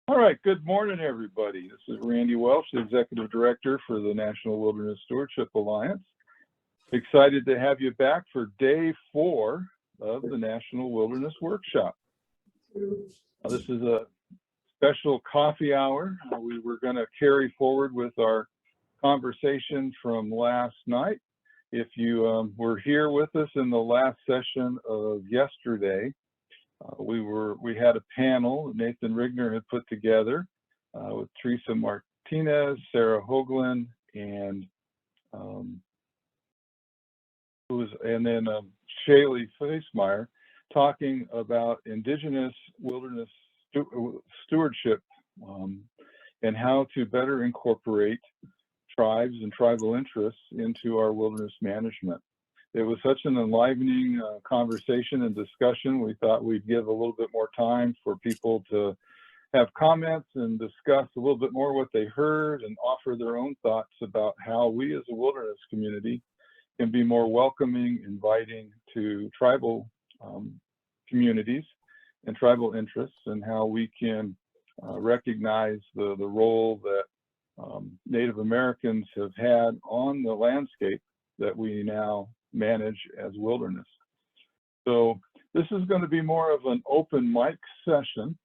All right, good morning, everybody. This is Randy Welch, the Executive Director for the National Wilderness Stewardship Alliance. Excited to have you back for day 4 of the National Wilderness Workshop. This is a special coffee hour. We were going to carry forward with our conversation from last night. If you were here with us in the last session of yesterday, we had a panel Nathan Rigner had put together with Teresa Martinez, Sarah Hoagland, and Shaylee Facemeyer, talking about Indigenous wilderness stewardship and how to better incorporate tribes and tribal interests into our wilderness management. It was such an enlivening conversation and discussion. We thought we'd give a little bit more time for people to have comments and discuss a little bit more what they heard and offer their own thoughts about how we as a wilderness community can be more welcoming, inviting to tribal communities and tribal interests, and how we can recognize the role that Native Americans have had on the landscape that we now manage as wilderness. So this is going to be more of an open mic session.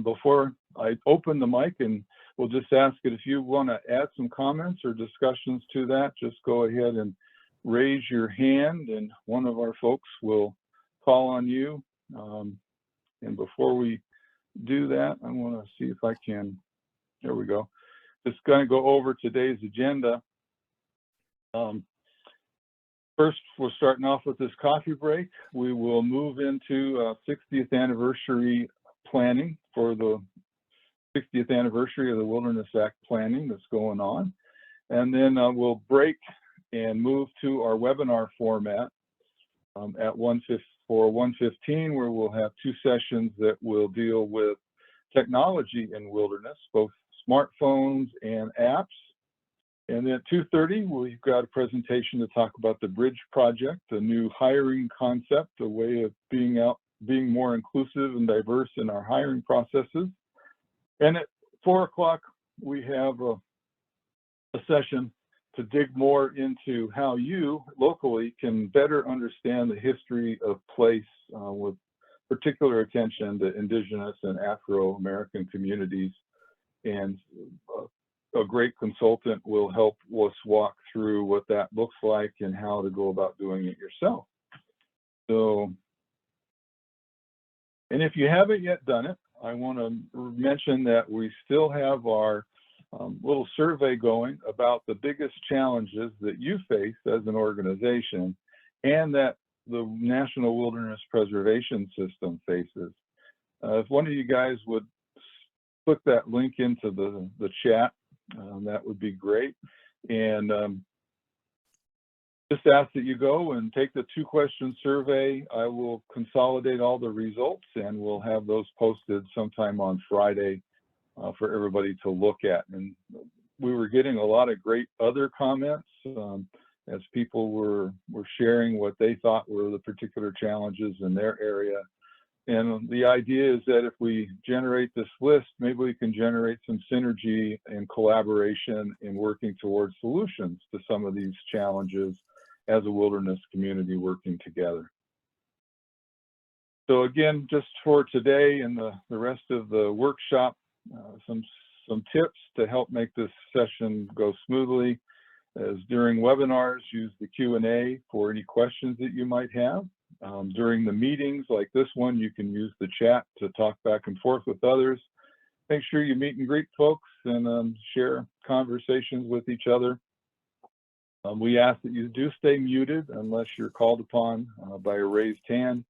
Before I open the mic, and we'll just ask it, if you want to add some comments or discussions to that, just go ahead and raise your hand and one of our folks will call on you. And before we do that, I want to see if I can, there we go. Just going to go over today's agenda. First, we're starting off with this coffee break. We will move into 60th anniversary planning for the 60th anniversary of the Wilderness Act planning that's going on. And then we'll break and move to our webinar format at 1:15, where we'll have 2 sessions that will deal with technology in wilderness, both smartphones and apps. And then at 2:30, we've got a presentation to talk about the Bridge Project, a new hiring concept, a way of being more inclusive and diverse in our hiring processes. And at 4 o'clock, we have a session to dig more into how you locally can better understand the history of place with particular attention to Indigenous and Afro-American communities. And a great consultant will help us walk through what that looks like and how to go about doing it yourself. So, and if you haven't yet done it, I want to mention that we still have our little survey going about the biggest challenges that you face as an organization and that the National Wilderness Preservation System faces. If one of you guys would put that link into the chat, that would be great. And just ask that you go and take the 2-question survey. I will consolidate all the results and we'll have those posted sometime on Friday for everybody to look at. And we were getting a lot of great other comments as people were sharing what they thought were the particular challenges in their area. And the idea is that if we generate this list, maybe we can generate some synergy and collaboration in working towards solutions to some of these challenges as a wilderness community working together. So again, just for today and the rest of the workshop, some tips to help make this session go smoothly. As during webinars, use the Q&A for any questions that you might have. During the meetings like this one, you can use the chat to talk back and forth with others. Make sure you meet and greet folks and share conversations with each other. We ask that you do stay muted unless you're called upon by a raised hand.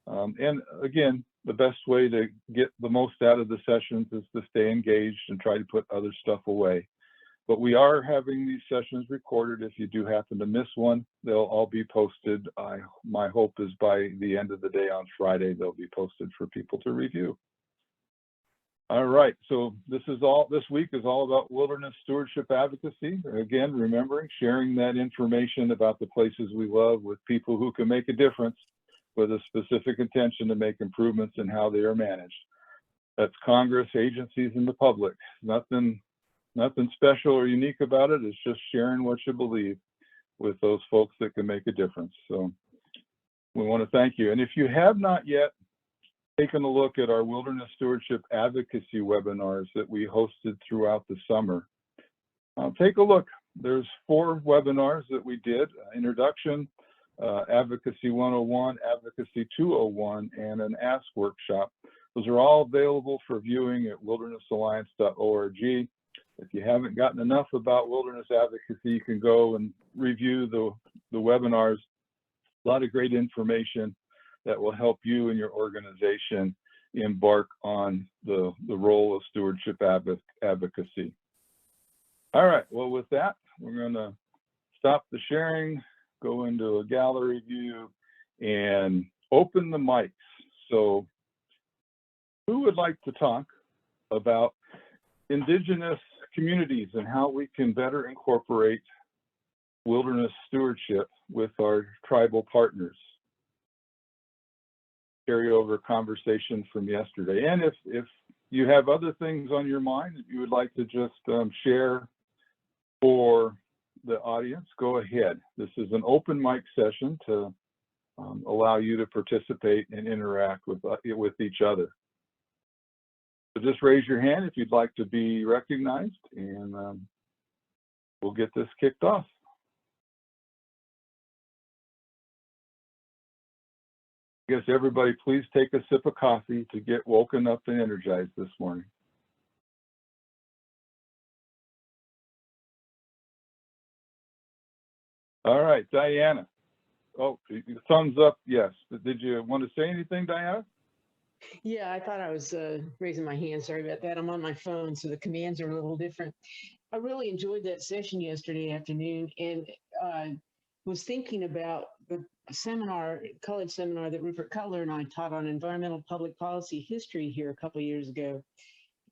And again, the best way to get the most out of the sessions is to stay engaged and try to put other stuff away. But we are having these sessions recorded. If you do happen to miss one, they'll all be posted. My hope is by the end of the day on Friday, they'll be posted for people to review. All right, so this week is all about wilderness stewardship advocacy. Again, remembering sharing that information about the places we love with people who can make a difference with a specific intention to make improvements in how they are managed. That's Congress, agencies, and the public. Nothing special or unique about it. It's just sharing what you believe with those folks that can make a difference. So we want to thank you. And if you have not yet taken a look at our wilderness stewardship advocacy webinars that we hosted throughout the summer, take a look. There's 4 webinars that we did: Introduction, Advocacy 101, Advocacy 201, and an Ask workshop. Those are all available for viewing at wildernessalliance.org. If you haven't gotten enough about wilderness advocacy, you can go and review the webinars. A lot of great information that will help you and your organization embark on the role of stewardship advocacy. All right, well, with that, we're going to stop the sharing, go into a gallery view, and open the mics. So who would like to talk about Indigenous communities and how we can better incorporate wilderness stewardship with our tribal partners? Carry over conversation from yesterday. And if you have other things on your mind that you would like to just share for the audience, go ahead. This is an open mic session to allow you to participate and interact with each other. So just raise your hand if you'd like to be recognized, and we'll get this kicked off. I guess everybody, please take a sip of coffee to get woken up and energized this morning. All right, Diana. Oh, thumbs up, yes. Did you want to say anything, Diana? Yeah, I thought I was raising my hand. Sorry about that. I'm on my phone, so the commands are a little different. I really enjoyed that session yesterday afternoon, and was thinking about the seminar, college seminar that Rupert Cutler and I taught on environmental public policy history here a couple of years ago.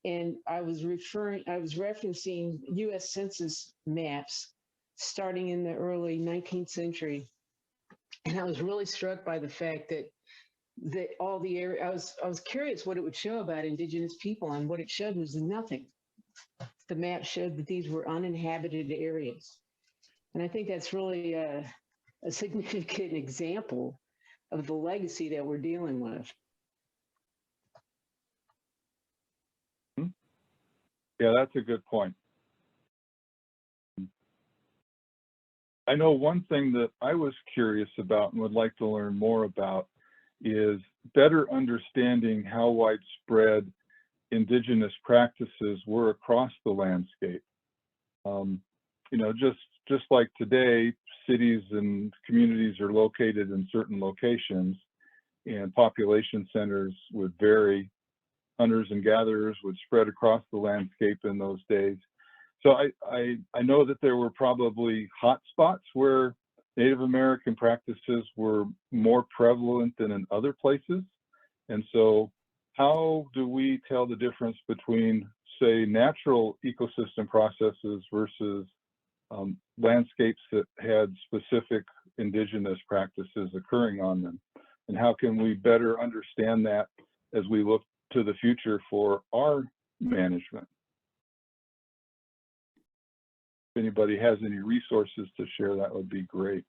And I was referencing U.S. Census maps starting in the early 19th century. And I was really struck by the fact that all the area, I was curious what it would show about Indigenous people, and what it showed was nothing. The map showed that these were uninhabited areas. And I think that's really a significant example of the legacy that we're dealing with. Yeah, that's a good point. I know one thing that I was curious about and would like to learn more about is better understanding how widespread Indigenous practices were across the landscape. You know, just like today, cities and communities are located in certain locations, and population centers would vary. Hunters and gatherers would spread across the landscape in those days. So I know that there were probably hot spots where Native American practices were more prevalent than in other places. And so how do we tell the difference between, say, natural ecosystem processes versus landscapes that had specific Indigenous practices occurring on them? And how can we better understand that as we look to the future for our management? If anybody has any resources to share, that would be great.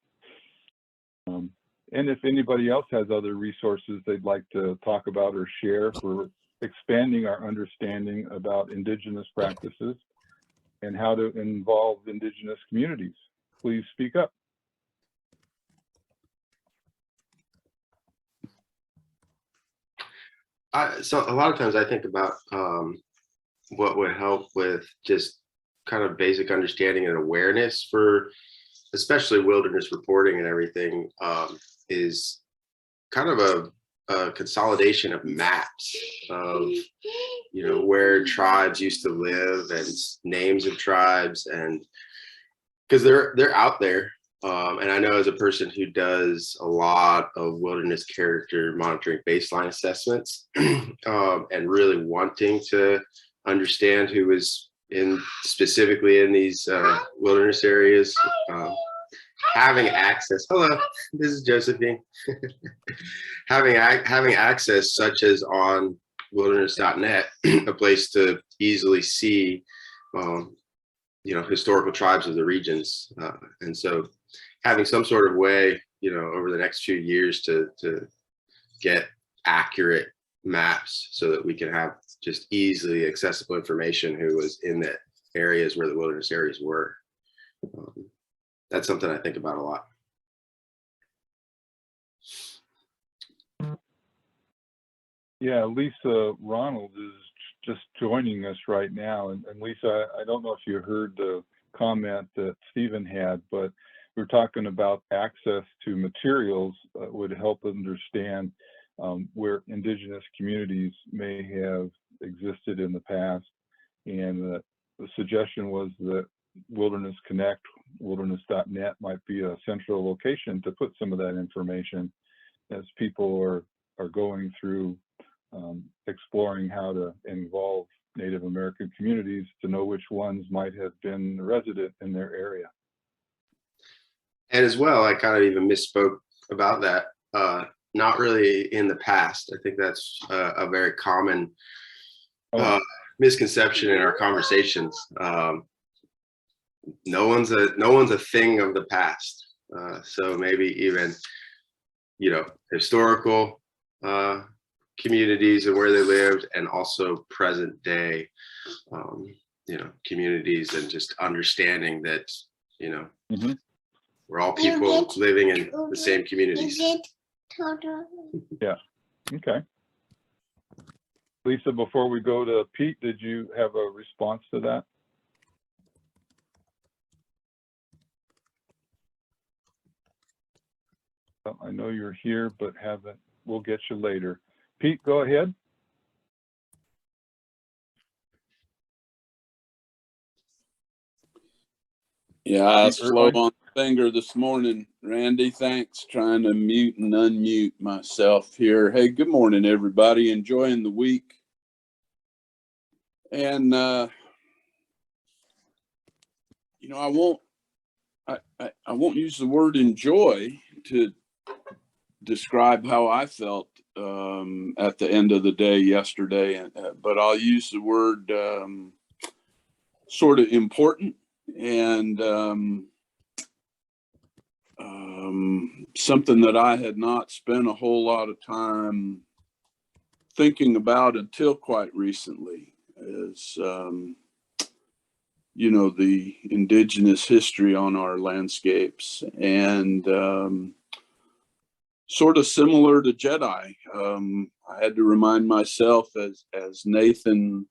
And if anybody else has other resources they'd like to talk about or share for expanding our understanding about Indigenous practices and how to involve Indigenous communities, please speak up. So a lot of times I think about what would help with just kind of basic understanding and awareness for especially wilderness reporting and everything, is kind of a consolidation of maps of, you know, where tribes used to live and names of tribes, and because they're out there. And I know as a person who does a lot of wilderness character monitoring baseline assessments, and really wanting to understand who is specifically in these wilderness areas, having access. Hello, this is Josephine. having access, such as on wilderness.net, a place to easily see, historical tribes of the regions. And so having some sort of way, over the next few years to get accurate maps so that we can have just easily accessible information who was in the areas where the wilderness areas were. That's something I think about a lot. Yeah, Lisa Ronald is just joining us right now. And Lisa, I don't know if you heard the comment that Stephen had, but we're talking about access to materials that would help understand where Indigenous communities may have existed in the past. And the suggestion was that Wilderness Connect, wilderness.net might be a central location to put some of that information as people are going through exploring how to involve Native American communities to know which ones might have been resident in their area. And as well, I kind of even misspoke about that. Not really in the past. I think that's a very common misconception in our conversations. No one's a thing of the past. So maybe even, historical communities and where they lived, and also present day, communities, and just understanding that, we're all people living in the same communities. Yeah. Okay. Lisa, before we go to Pete, did you have a response to that? Well, I know you're here, but haven't. We'll get you later. Pete, go ahead. Yeah, I was slow on the finger this morning, Randy. Thanks. Trying to mute and unmute myself here. Hey, good morning, everybody. Enjoying the week. And I won't use the word enjoy to describe how I felt at the end of the day yesterday, but I'll use the word sort of important, and something that I had not spent a whole lot of time thinking about until quite recently is, the indigenous history on our landscapes, and sort of similar to Jedi. I had to remind myself, as Nathan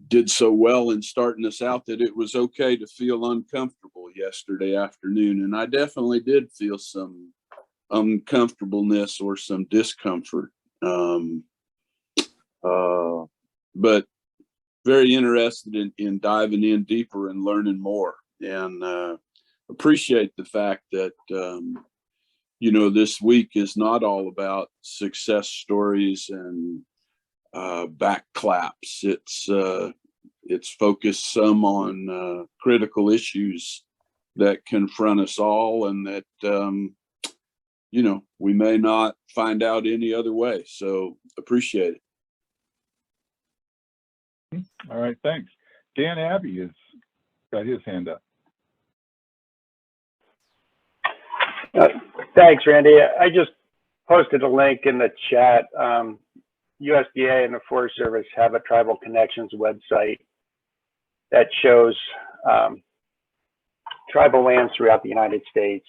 did so well in starting us out, that it was okay to feel uncomfortable yesterday afternoon. And I definitely did feel some uncomfortableness or some discomfort. But very interested in diving in deeper and learning more, and appreciate the fact that, this week is not all about success stories and back claps. It's focused some on critical issues that confront us all, and that we may not find out any other way. So appreciate it. All right, thanks. Dan Abbey has got his hand up. Thanks, Randy. I just posted a link in the chat. USDA and the Forest Service have a Tribal Connections website that shows tribal lands throughout the United States.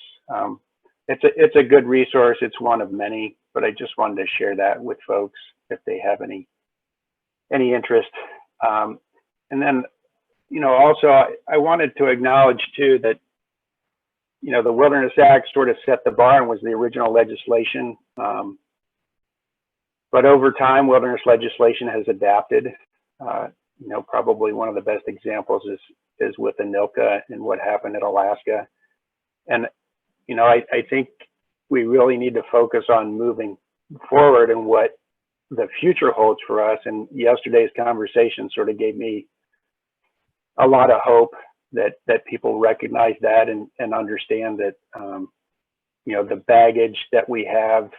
It's a good resource. It's one of many, but I just wanted to share that with folks if they have any interest. And then, also I wanted to acknowledge too that, the Wilderness Act sort of set the bar and was the original legislation. But over time, wilderness legislation has adapted. Probably one of the best examples is with ANILCA and what happened in Alaska. And, I think we really need to focus on moving forward and what the future holds for us. And yesterday's conversation sort of gave me a lot of hope that people recognize that and understand that, the baggage that we have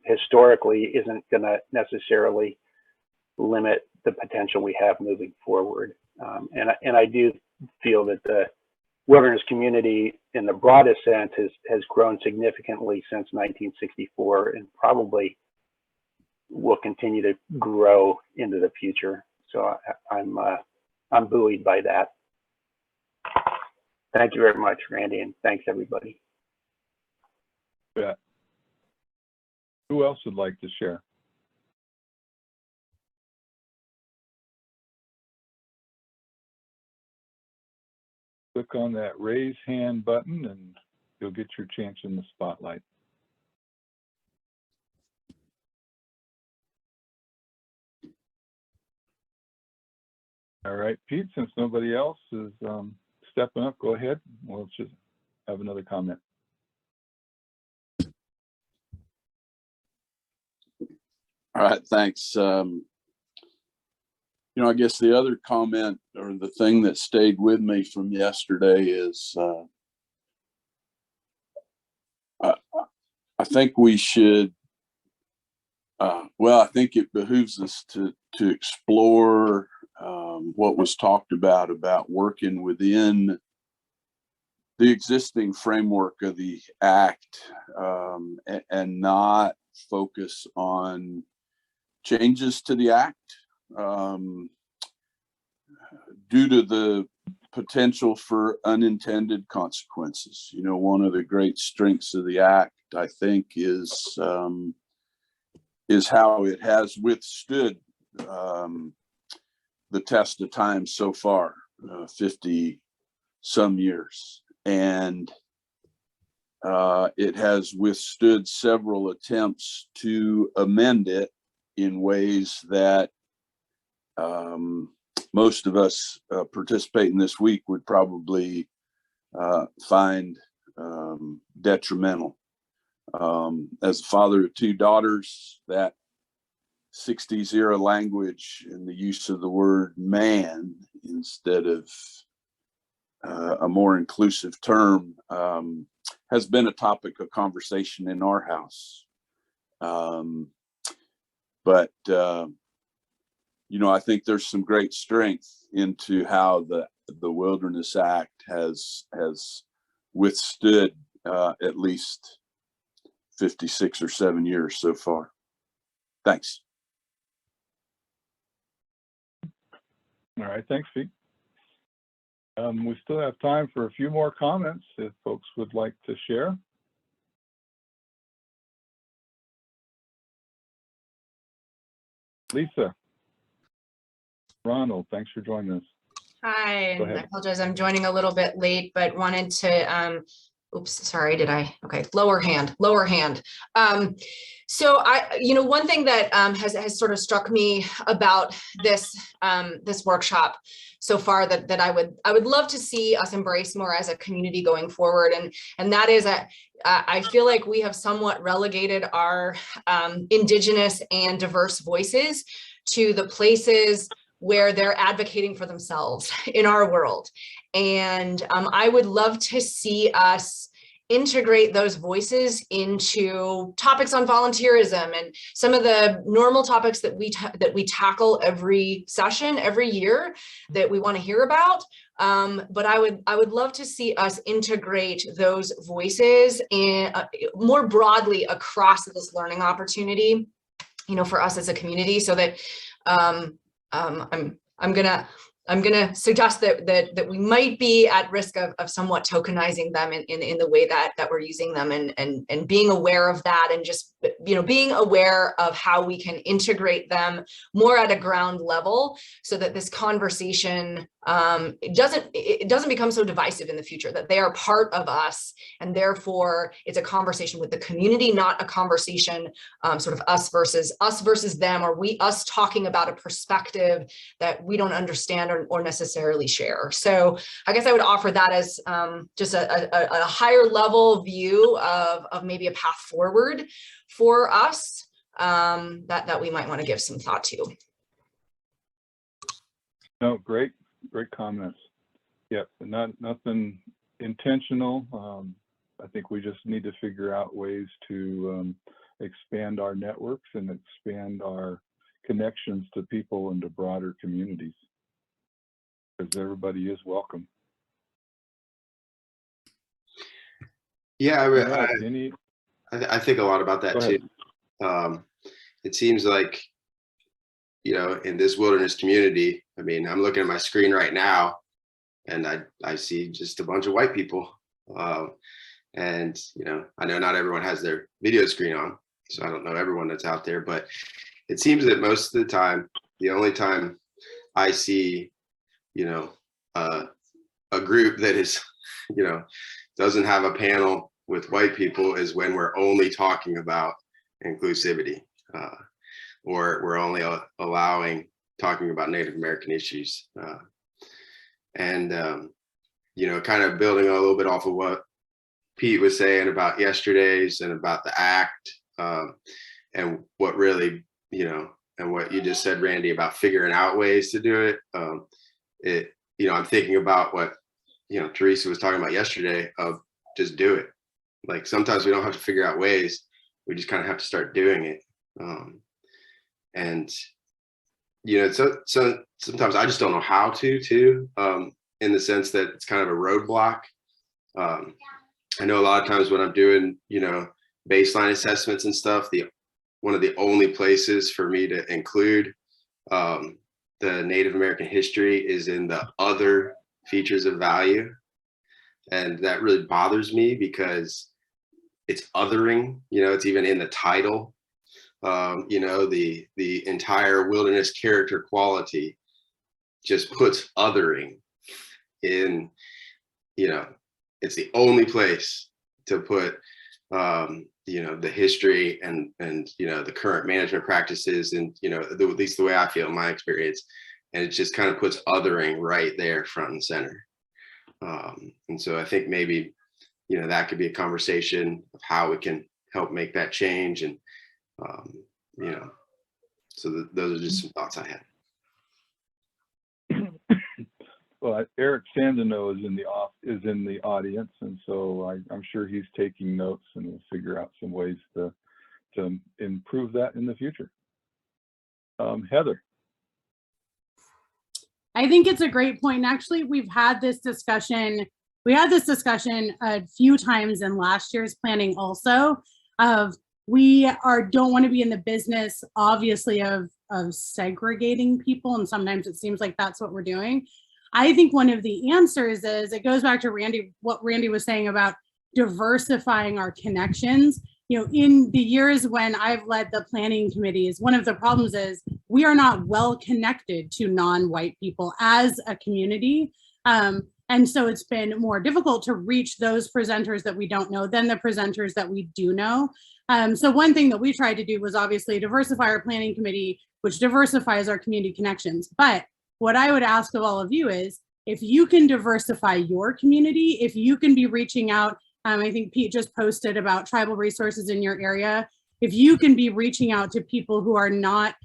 historically isn't going to necessarily limit the potential we have moving forward. And I do feel that the wilderness community in the broadest sense has grown significantly since 1964 and probably will continue to grow into the future. So I'm buoyed by that. Thank you very much, Randy, and thanks everybody. Yeah. Who else would like to share? Click on that raise hand button and you'll get your chance in the spotlight. All right, Pete, since nobody else is stepping up, go ahead. We'll just have another comment. All right, thanks. You know, I guess the other comment or the thing that stayed with me from yesterday is I think we should, well, I think it behooves us to explore what was talked about working within the existing framework of the Act and not focus on changes to the Act due to the potential for unintended consequences. You know, one of the great strengths of the Act, I think, is how it has withstood the test of time so far, 50 some years. And it has withstood several attempts to amend it in ways that most of us participating this week would probably find detrimental. As a father of two daughters, that 60s era language and the use of the word man instead of a more inclusive term has been a topic of conversation in our house. But you know, I think there's some great strength into how the Wilderness Act has withstood at least 56 or 7 years so far. Thanks. All right, thanks, Pete. We still have time for a few more comments if folks would like to share. Lisa, Ronald, thanks for joining us. Hi, and I apologize, I'm joining a little bit late, but wanted to, oops, sorry, okay, lower hand. So you know, one thing that has sort of struck me about this workshop so far that I would love to see us embrace more as a community going forward, and that is that I feel like we have somewhat relegated our Indigenous and diverse voices to the places where they're advocating for themselves in our world. And I would love to see us integrate those voices into topics on volunteerism and some of the normal topics that we tackle every session, every year that we want to hear about. But I would love to see us integrate those voices in more broadly across this learning opportunity, you know, for us as a community, so that I'm gonna suggest that we might be at risk of somewhat tokenizing them in the way that we're using them, and being aware of that, and just, you know, being aware of how we can integrate them more at a ground level, so that this conversation it doesn't become so divisive in the future, that they are part of us, and therefore it's a conversation with the community, not a conversation sort of us versus them, or us talking about a perspective that we don't understand or necessarily share. So I guess I would offer that as just a higher level view of maybe a path forward for us that we might want to give some thought to. No, great comments. Yep, nothing intentional. I think we just need to figure out ways to expand our networks and expand our connections to people and to broader communities, because everybody is welcome. Yeah, I think a lot about that too. It seems like, you know, in this wilderness community, I mean, I'm looking at my screen right now and I see just a bunch of white people. And, you know, I know not everyone has their video screen on, so I don't know everyone that's out there, but it seems that most of the time, the only time I see, you know, a group that is, you know, doesn't have a panel with white people is when we're only talking about inclusivity, or we're only talking about Native American issues. You know, kind of building a little bit off of what Pete was saying about yesterday's and about the act, and what really, you know, and what you just said, Randy, about figuring out ways to do it. You know, I'm thinking about what, you know, Teresa was talking about yesterday of just do it. Like sometimes we don't have to figure out ways, we just kind of have to start doing it. And, you know, so sometimes I just don't know how to too, in the sense that it's kind of a roadblock. I know a lot of times when I'm doing, you know, baseline assessments and stuff, one of the only places for me to include the Native American history is in the other features of value. And that really bothers me because it's othering, you know, it's even in the title. You know, the entire wilderness character quality just puts othering in, you know, it's the only place to put, you know, the history and, you know, the current management practices and, you know, at least the way I feel in my experience. And it just kind of puts othering right there front and center. And so I think maybe, you know, that could be a conversation of how we can help make that change. And, you know, so those are just some thoughts I had. Well, Eric Sandino is in the audience, and so I'm sure he's taking notes, and we'll figure out some ways to improve that in the future. Heather. I think it's a great point. And actually, we've had this discussion. We had this discussion a few times in last year's planning also, of we don't want to be in the business, obviously, of segregating people. And sometimes it seems like that's what we're doing. I think one of the answers is, it goes back to what Randy was saying about diversifying our connections. You know, in the years when I've led the planning committees, one of the problems is we are not well connected to non-white people as a community. And so it's been more difficult to reach those presenters that we don't know than the presenters that we do know. So one thing that we tried to do was obviously diversify our planning committee, which diversifies our community connections. But what I would ask of all of you is, if you can diversify your community, if you can be reaching out, I think Pete just posted about tribal resources in your area. If you can be reaching out to people who are not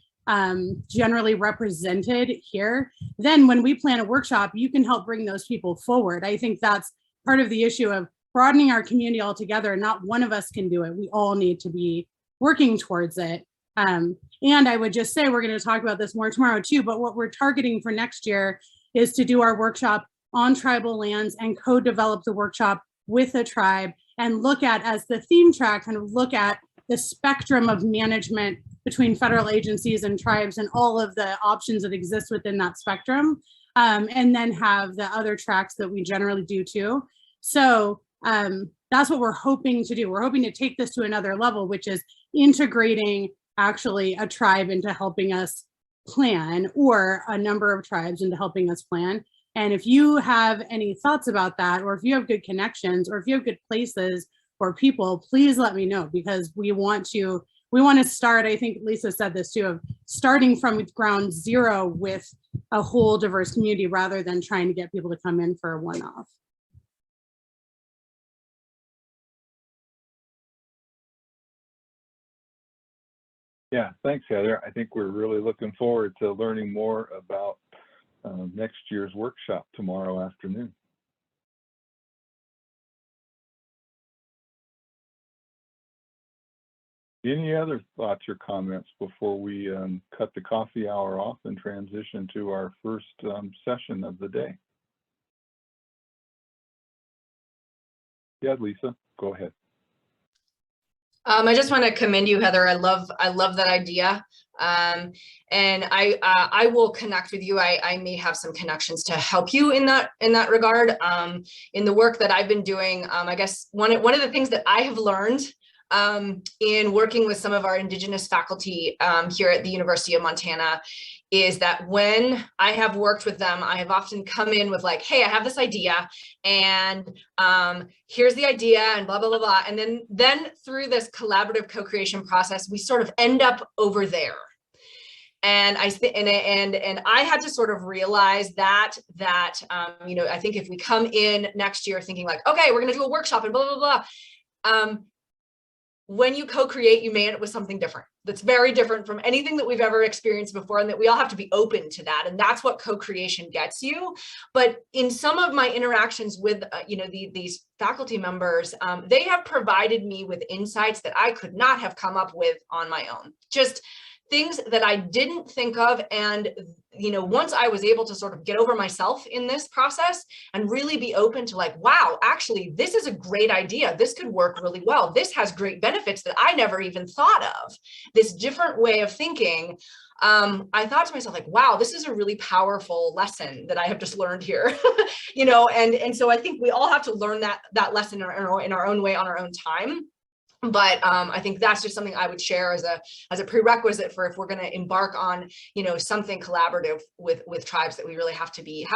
generally represented here, then when we plan a workshop, you can help bring those people forward. I think that's part of the issue of broadening our community altogether. Not one of us can do it. We all need to be working towards it. And I would just say, we're going to talk about this more tomorrow too, but what we're targeting for next year is to do our workshop on tribal lands and co-develop the workshop with a tribe and look at, as the theme track, kind of look at the spectrum of management between federal agencies and tribes and all of the options that exist within that spectrum. And then have the other tracks that we generally do too. So that's what we're hoping to do. We're hoping to take this to another level, which is integrating actually a tribe into helping us plan, or a number of tribes into helping us plan. And if you have any thoughts about that, or if you have good connections, or if you have good places or people, please let me know, because we want to start, I think Lisa said this too, of starting from ground zero with a whole diverse community rather than trying to get people to come in for a one-off. Yeah, thanks, Heather. I think we're really looking forward to learning more about next year's workshop tomorrow afternoon. Any other thoughts or comments before we cut the coffee hour off and transition to our first session of the day? Yeah, Lisa, go ahead. I just want to commend you, Heather. I love that idea. And I will connect with you. I may have some connections to help you in that regard. In the work that I've been doing, I guess one of the things that I have learned in working with some of our Indigenous faculty here at the University of Montana is that when I have worked with them, I have often come in with like, hey, I have this idea and here's the idea and blah, blah, blah, blah. And then through this collaborative co-creation process, we sort of end up over there. And I had to sort of realize that you know, I think if we come in next year thinking like, okay, we're going to do a workshop and blah, blah, blah, when you co-create, you may end up with something different. That's very different from anything that we've ever experienced before, and that we all have to be open to that. And that's what co-creation gets you. But in some of my interactions with, you know, these faculty members, they have provided me with insights that I could not have come up with on my own. Just things that I didn't think of. And, you know, once I was able to sort of get over myself in this process and really be open to like, wow, actually, this is a great idea. This could work really well. This has great benefits that I never even thought of. This different way of thinking. I thought to myself, like, wow, this is a really powerful lesson that I have just learned here, you know, and so I think we all have to learn that lesson in our own way on our own time. But I think that's just something I would share as a prerequisite for if we're going to embark on, you know, something collaborative with tribes, that we really have to be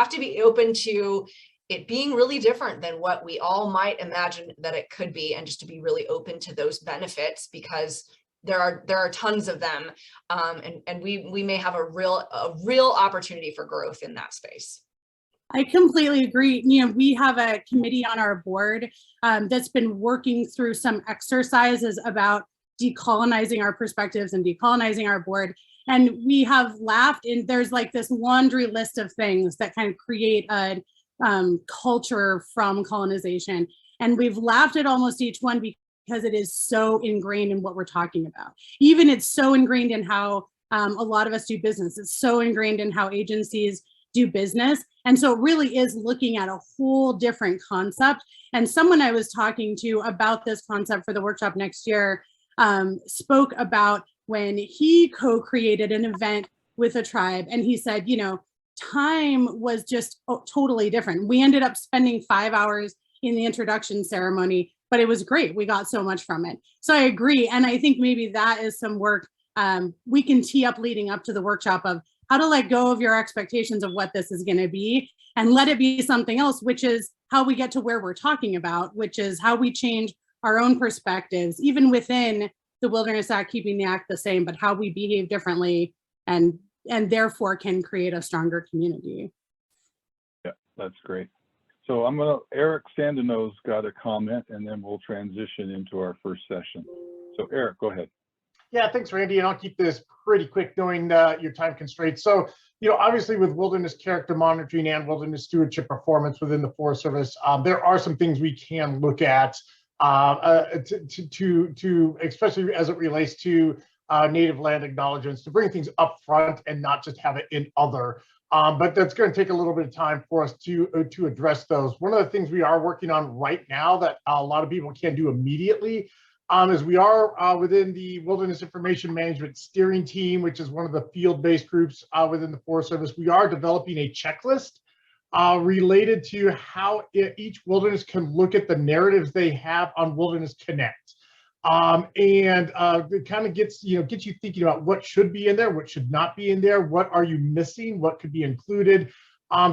open to it being really different than what we all might imagine that it could be, and just to be really open to those benefits, because there are tons of them, and we may have a real opportunity for growth in that space. I completely agree. You know, we have a committee on our board that's been working through some exercises about decolonizing our perspectives and decolonizing our board. And we have laughed, and there's like this laundry list of things that kind of create a culture from colonization. And we've laughed at almost each one because it is so ingrained in what we're talking about. Even it's so ingrained in how a lot of us do business. It's so ingrained in how agencies do business. And so it really is looking at a whole different concept. And someone I was talking to about this concept for the workshop next year spoke about when he co-created an event with a tribe. And he said, you know, time was just totally different. We ended up spending 5 hours in the introduction ceremony, but it was great. We got so much from it. So I agree. And I think maybe that is some work we can tee up leading up to the workshop of how to let go of your expectations of what this is going to be and let it be something else, which is how we get to where we're talking about, which is how we change our own perspectives, even within the Wilderness Act, keeping the act the same, but how we behave differently and therefore can create a stronger community. Yeah, that's great. So Eric Sandino's got a comment, and then we'll transition into our first session. So Eric, go ahead. Yeah, thanks, Randy. And I'll keep this pretty quick knowing your time constraints. So, you know, obviously with wilderness character monitoring and wilderness stewardship performance within the Forest Service, there are some things we can look at to especially as it relates to native land acknowledgements, to bring things up front and not just have it in other. But that's going to take a little bit of time for us to address those. One of the things we are working on right now that a lot of people can do immediately is we are within the Wilderness Information Management Steering Team, which is one of the field-based groups within the Forest Service. We are developing a checklist related to how each wilderness can look at the narratives they have on Wilderness Connect. It kind of gets you thinking about what should be in there, what should not be in there, what are you missing, what could be included.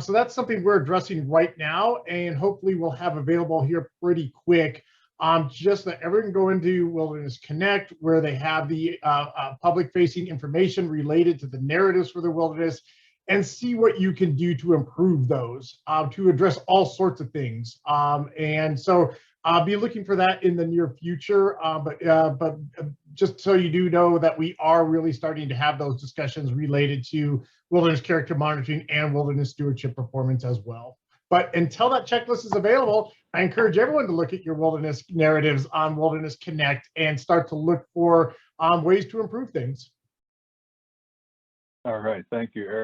So that's something we're addressing right now, and hopefully we'll have available here pretty quick. Just that everyone can go into Wilderness Connect, where they have the public-facing information related to the narratives for the wilderness, and see what you can do to improve those, to address all sorts of things. And so I'll be looking for that in the near future. But just so you do know that we are really starting to have those discussions related to wilderness character monitoring and wilderness stewardship performance as well. But until that checklist is available, I encourage everyone to look at your wilderness narratives on Wilderness Connect and start to look for ways to improve things. All right, thank you, Eric.